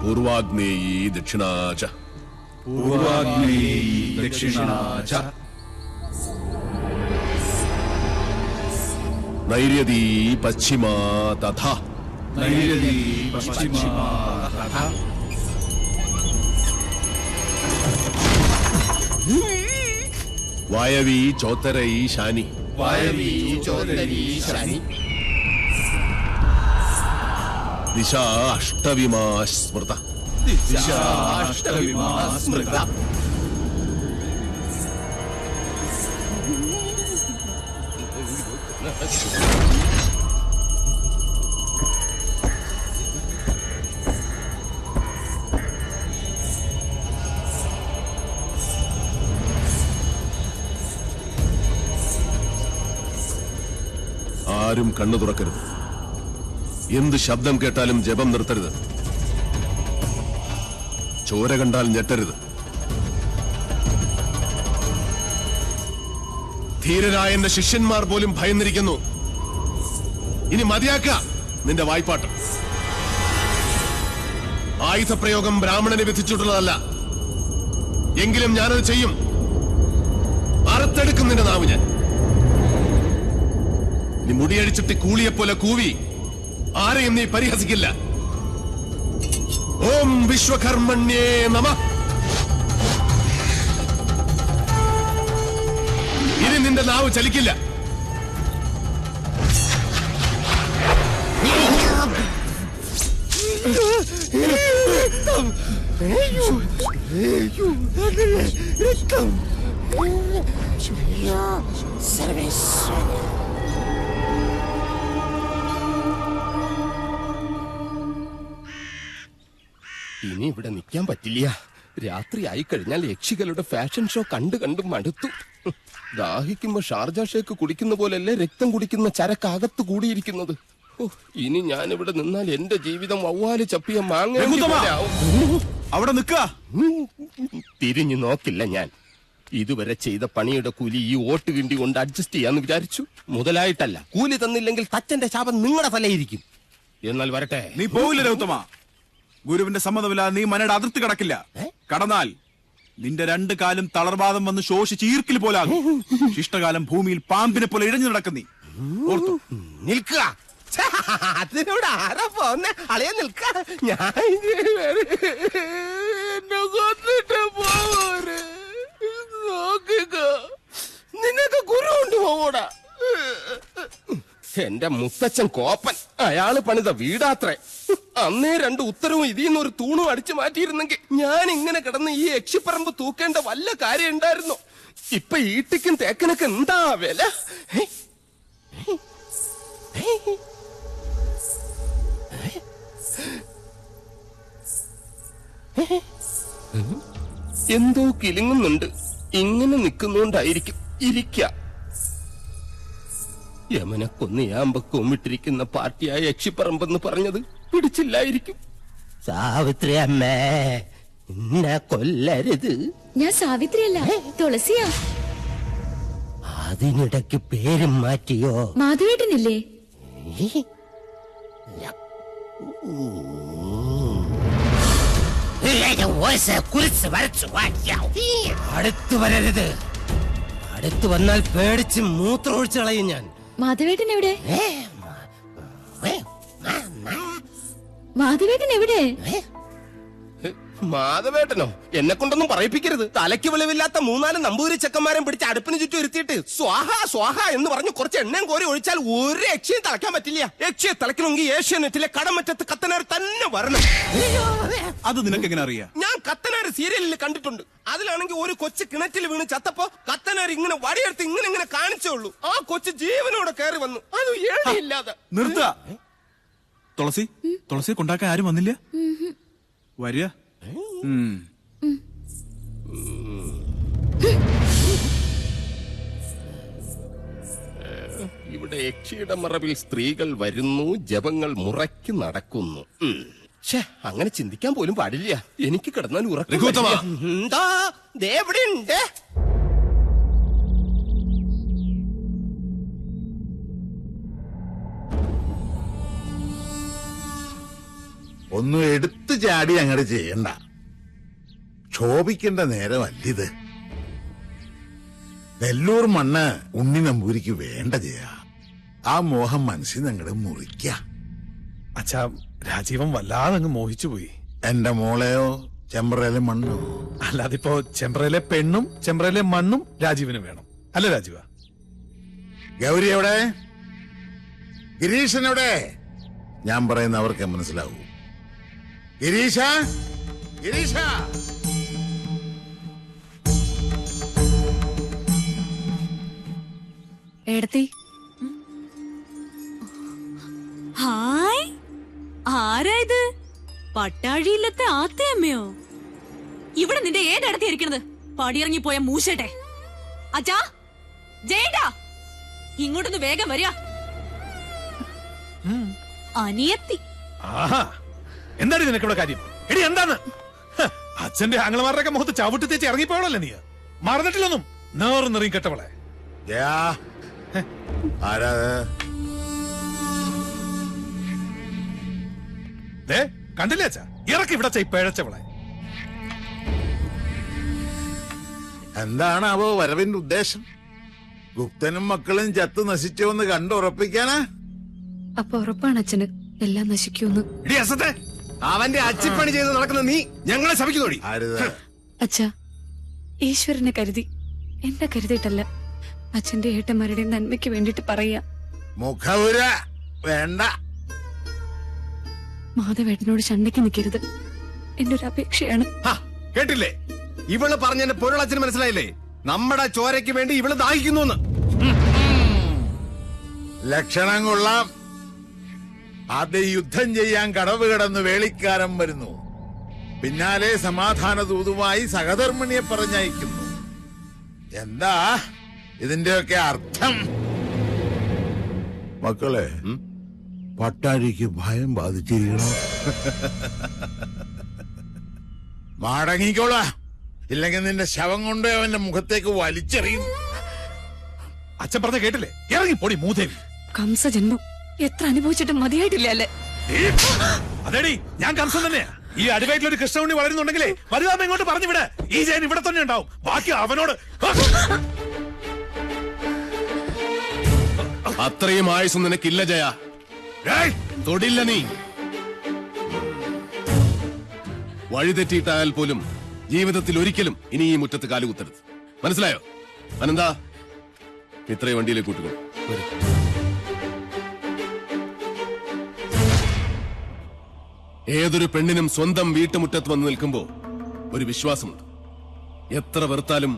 പൂർവാഗ്നേയീ ദക്ഷിണാ ച പൂർവാഗ്നേയീ ദക്ഷിണാ ച നൈര്യതീ പശ്ചിമാ തഥാ നൈര്യതീ പശ്ചിമാ തഥാ വായവീ ചോത്തരൈ ശാനി വായവീ ചോത്തരീ ശാനി ദിശാ അഷ്ടവിമാ സ്മൃത ദിശാ അഷ്ടവിമാ സ്മൃത ആരും കണ്ണു തുറക്കരുത്. എന്ത് ശബ്ദം കേട്ടാലും ജപം നിർത്തരുത്. ചോര കണ്ടാൽ ഞെട്ടരുത്. ധീരരായ എന്റെ ശിഷ്യന്മാർ പോലും ഭയന്നിരിക്കുന്നു. ഇനി മതിയാക്ക നിന്റെ വായ്പാട്ട്. ആയുധപ്രയോഗം ബ്രാഹ്മണനെ വിധിച്ചിട്ടുള്ളതല്ല. എങ്കിലും ഞാനത് ചെയ്യും. അറുത്തെടുക്കും നിന്റെ നാവ് ഞാൻ. നീ മുടിയഴിച്ചിട്ട് കൂളിയെപ്പോലെ കൂവി ആരെയും നീ പരിഹസിക്കില്ല. ഓം വിശ്വകർമ്മണ്യേ നമഃ. ഇനി നിന്റെ നാവ് ചലിക്കില്ല. ഇനി ഇവിടെ നിൽക്കാൻ പറ്റില്ല. രാത്രി ആയിക്കഴിഞ്ഞാൽ യക്ഷികളുടെ ഫാഷൻ ഷോ കണ്ടു മടുത്തു. ദാഹിക്കുമ്പോ ഷാർജ ഷേക്ക് കുടിക്കുന്ന പോലല്ലേ രക്തം കുടിക്കുന്ന ചരക്കകത്ത് കൂടിയിരിക്കുന്നത്. ഇനി ഞാനിവിടെ നിന്നാൽ എന്റെ ജീവിതം വവ്വാല് ചപ്പിയ മാങ്ങ. അവിടെ നിൽക്ക. തിരിഞ്ഞു നോക്കില്ല ഞാൻ. ഇതുവരെ ചെയ്ത പണിയുടെ കൂലി ഈ ഓട്ട് കിണ്ടി കൊണ്ട് അഡ്ജസ്റ്റ് ചെയ്യാന്ന് വിചാരിച്ചു. മുതലായിട്ടല്ല. കൂലി തന്നില്ലെങ്കിൽ തച്ചന്റെ ശാപം നിങ്ങളുടെ തലയിരിക്കും. എന്നാൽ വരട്ടെ. നീ പോവില്ല രൗത്തമ. ഗുരുവിന്റെ സമ്മതമില്ലാതെ നീ മനയുടെ അതിർത്തി കടക്കില്ല. കടന്നാൽ നിന്റെ രണ്ടു കാലും തളർവാദം വന്ന് ശോഷിച്ച് ഈർക്കിൽ പോലാകും. ശിഷ്ടകാലം ഭൂമിയിൽ പാമ്പിനെ പോലെ ഇഴഞ്ഞു നടക്കുന്നീ. ഓർത്തു നിൽക്കുക. അതിനോട് ആരാ പോന്നെ? അളയാ നിൽക്ക. ഞാൻ എന്നെ കൊന്നിട്ട് പോരെ. നോക്കുക. നിന്നൊക്കെ ഗുരു കൊണ്ടുപോകൂടാ. എന്റെ മുത്തച്ഛൻ കോപ്പൻ. അയാള് പണിത വീടാത്രേ. അന്നേ രണ്ട് ഉത്തരവും ഇതിന്നൊരു തൂണും അടിച്ചു മാറ്റിയിരുന്നെങ്കിൽ ഞാൻ ഇങ്ങനെ കിടന്ന് ഈ യക്ഷിപ്പറമ്പ് തൂക്കേണ്ട വല്ല കാര്യം ഉണ്ടായിരുന്നു. ഇപ്പൊ ഈട്ടിക്കും തേക്കനൊക്കെ എന്താ വില? എന്തോ കിലുങ്ങുന്നുണ്ട്. ഇങ്ങനെ നിൽക്കുന്നോണ്ടായിരിക്കും. ഇരിക്ക. യമനെ കൊന്നയാമ്പ കൊമ്മിട്ടിരിക്കുന്ന പാർട്ടിയായ യക്ഷിപ്പറമ്പെന്ന് പറഞ്ഞത് പിടിച്ചില്ലായിരിക്കും. സാവിത്രി അമ്മേ, എന്നെ കൊല്ലരുത്. ഞാൻ സാവിത്രിയല്ല, തുളസിയാ. അതിനിടയ്ക്ക് പേരും മാറ്റിയോ? മാധവേട്ടനില്ലേ? അടുത്തു വരരുത്. അടുത്തു വന്നാൽ പേടിച്ച് മൂത്രമൊഴിച്ചു കളയും ഞാൻ. മാധവേട്ടൻ എവിടെ? മാധവേട്ടൻ എവിടെ? മാധവേട്ടനോ? എന്നെ കൊണ്ടൊന്നും പറയിപ്പിക്കരുത്. തലയ്ക്ക് വെളിവില്ലാത്ത മൂന്നാല് നമ്പൂരി ചെക്കന്മാരെ പിടിച്ച് അടുപ്പിന് ചുറ്റും ഇരുത്തിയിട്ട് സ്വാഹ സ്വാഹ എന്ന് പറഞ്ഞ് കുറച്ച് എണ്ണയും കോരി ഒഴിച്ചാൽ ഒരു യക്ഷിയെ തളയ്ക്കാൻ പറ്റില്ല. യക്ഷിയെ തളയ്ക്കണമെങ്കിൽ ഏഷ്യാനെറ്റിലെ കടമറ്റത്ത് കത്തനാർ തന്നെ വരണം. അത് നിനക്ക് എങ്ങനെ അറിയാം? ഞാൻ കത്തനാർ സീരിയലിൽ കണ്ടിട്ടുണ്ട്. അതിലാണെങ്കിൽ ഒരു കൊച്ചു കിണറ്റിൽ വീണ് ചത്തപ്പോ കത്തനാർ ഇങ്ങനെ വടിയെടുത്ത് ഇങ്ങനെ കാണിച്ചേ ഉള്ളൂ. ആ കൊച്ചു ജീവനോടെ കയറി വന്നു. അത് ഏഴില്ലാതെ. നിർത്ത. തുളസിയെ കൊണ്ടാക്കാൻ ആരും വന്നില്ല. വരിക. ഇവിടെ യക്ഷിയുടെ മറവിൽ സ്ത്രീകൾ വരുന്നു, ജപങ്ങൾ മുറയ്ക്ക് നടക്കുന്നു. അങ്ങനെ ചിന്തിക്കാൻ പോലും പാടില്ല. എനിക്ക് കിടന്നാൽ ഉറക്കം. എന്താ ദേവിടെയുണ്ട്? ഒന്നും എടുത്തു ചാടി അങ്ങോട്ട് ചെയ്യണ്ട. ക്ഷോഭിക്കേണ്ട നേരമല്ലിത്. നെല്ലൂർ മണ്ണ് ഉണ്ണി നമ്പൂരിക്ക് വേണ്ട ജയ. ആ മോഹം മനസ്സിൽ അങ്ങോട്ട് മുറിക്ക. അച്ഛാ, രാജീവൻ വല്ലാതെ അങ്ങ് മോഹിച്ചുപോയി. എന്റെ മോളെയോ ചെമ്പ്രയിലെ മണ്ണോ? അല്ലാതിപ്പോ ചെമ്പ്രയിലെ പെണ്ണും ചെമ്പ്രയിലെ മണ്ണും രാജീവിന് വേണം, അല്ല രാജീവ? ഗൗരി എവിടെ? ഗിരീശൻ എവിടെ? ഞാൻ പറയുന്ന അവർക്ക് മനസ്സിലാവൂ. ഗിരീശ, ഗിരീശ! ഏടത്തി, ഹായ്, ആരാ ഇത്? പട്ടാഴിയില്ലത്തെ ആത്തയമ്മയോ? ഇവിടെ നിന്റെ ഏതടത്തി ഇരിക്കണത്? പടിയിറങ്ങി പോയ മൂശട്ടെ. അച്ഛാ, ജയേട്ടാ, ഇങ്ങോട്ടൊന്ന് വേഗം വരിക. അനിയത്തി. ആഹാ, എന്താണ് നിനക്കിവിടെ കാര്യം? എടി എന്താണ്? അച്ഛന്റെ ആംഗ്ലമാരുടെ മുഖത്ത് ചവിട്ടി തേച്ച് ഇറങ്ങിപ്പോളല്ലേ നീ? മറന്നിട്ടില്ലൊന്നും. നേർന്നെറിയും കെട്ടവളെ. ജയാ, ആരാ? ദേ, കണ്ടില്ലേ അച്ഛാ? ഇറക്കി ഇവിടെ പിഴച്ചവളെ. എന്താണാവോ വരവിന്റെ ഉദ്ദേശം? ഗുപ്തനും മക്കളും ചത്തു നശിച്ചോന്ന് കണ്ടുറപ്പിക്കാനാ? അപ്പൊ ഉറപ്പാണ് അച്ഛന് എല്ലാം നശിക്കൂന്ന്. ഇടി അസത്തെ, അവന്റെ അച്ചിപ്പണി ചെയ്ത് നടക്കുന്ന നീ ഞങ്ങളെ ശപിക്കുന്നോടി. ആരുത്? അച്ഛാ, ഈശ്വരനെ കരുതി, എന്നെ കരുതിയിട്ടല്ല, അച്ഛന്റെ ഏട്ടന്മാരുടെ നന്മയ്ക്ക് വേണ്ടിട്ട് പറയാ. മുഖപുര വേണ്ട. മാധവേട്ടനോട് ചണ്ടയ്ക്ക് നിൽക്കരുത്, എന്റെ ഒരു അപേക്ഷയാണ്. കേട്ടില്ലേ? ഇവള് പറഞ്ഞെന്റെ പൊരുളച്ഛന് മനസ്സിലായില്ലേ? നമ്മുടെ ചോരയ്ക്ക് വേണ്ടി ഇവള് ദാഹിക്കുന്നു. ലക്ഷണം കൊള്ളാം. ആദ്യം യുദ്ധം ചെയ്യാൻ കടവ് കിടന്ന് വേളിക്കാരൻ വരുന്നു, പിന്നാലെ സമാധാന ദൂതുമായി സഹധർമ്മിണിയെ പറഞ്ഞയക്കുന്നു. എന്താ ഇതിന്റെയൊക്കെ അർത്ഥം? മക്കളെ, പട്ടാഴിക്ക് ഭയം ബാധിച്ചിരിക്കണോ? മടങ്ങിക്കോളാ, ഇല്ലെങ്കിൽ നിന്റെ ശവം കൊണ്ട് അവന്റെ മുഖത്തേക്ക് വലിച്ചെറിയും. അച്ഛൻ പറഞ്ഞ കേട്ടില്ലേ? ഇറങ്ങി പൊടി മൂദേവി. കംസജന്മം എത്ര അനുഭവിച്ചിട്ടും മതിയായിട്ടില്ല അല്ലേ? അതേടി, ഞാൻ കംസൻ തന്നെയാ. ഈ അടിവയറ്റിലൊരു കൃഷ്ണുണ്ണി വളരുന്നുണ്ടെങ്കിലേ വലുതാമ ഇങ്ങോട്ട് പറഞ്ഞു വിട. ഈ ജയൻ ഇവിടെ തന്നെ ഉണ്ടാവും. ബാക്കി അവനോട്. അത്രയും ആയുസ് നിനക്കില്ല ജയ. തൊടില്ല നീ. വഴിതെറ്റിയിട്ടായാൽ പോലും ജീവിതത്തിൽ ഒരിക്കലും ഇനി ഈ മുറ്റത്ത് കാലുകുത്തരുത്. മനസ്സിലായോ? അനന്താ, ഇത്രയും വണ്ടിയിലേക്ക് കൂട്ടുകൊള്ളു. ഏതൊരു പെണ്ണിനും സ്വന്തം വീട്ടുമുറ്റത്ത് വന്ന് നിൽക്കുമ്പോ ഒരു വിശ്വാസമുണ്ട്. എത്ര വെറുത്താലും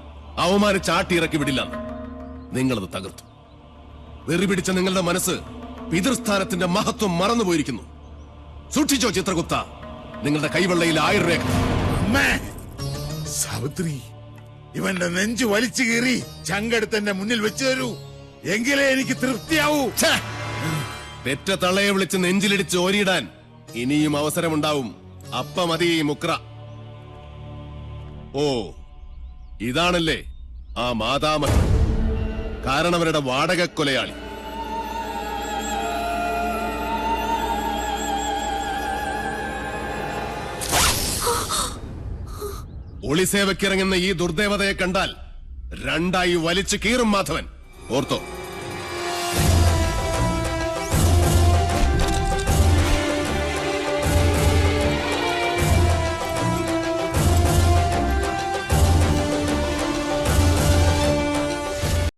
അവമാനിച്ചാട്ടി ഇറക്കി വിടില്ല. നിങ്ങളത് തകർത്തു. വെറി പിടിച്ച നിങ്ങളുടെ മനസ്സ് പിതൃസ്ഥാനത്തിന്റെ മഹത്വം മറന്നുപോയിരിക്കുന്നു. സൂക്ഷിച്ചോ ചിത്രഗുപ്ത, നിങ്ങളുടെ കൈവെള്ളയിൽ 1000 രേഖ. അമ്മേ, സാവിത്രി, ഇവന്റെ നെഞ്ചു വലിച്ചു കീറി ചങ്കെടുത്തെന്റെ മുന്നിൽ വെച്ചു തരൂ, എങ്കിലേ എനിക്ക് തൃപ്തിയാവൂ. പെറ്റ തള്ളയെ വിളിച്ച് നെഞ്ചിലിടിച്ച് ഓരിയിടാൻ ഇനിയും അവസരമുണ്ടാവും. അപ്പ മതി മുക്ര. ഓ, ഇതാണല്ലേ ആ മാതാമഹൻ, കാരണവരുടെ വാടക കൊലയാളി. ഒളിസേവയ്ക്കിറങ്ങുന്ന ഈ ദുർദേവതയെ കണ്ടാൽ രണ്ടായി വലിച്ചു കീറും മാധവൻ. ഓർത്തോ?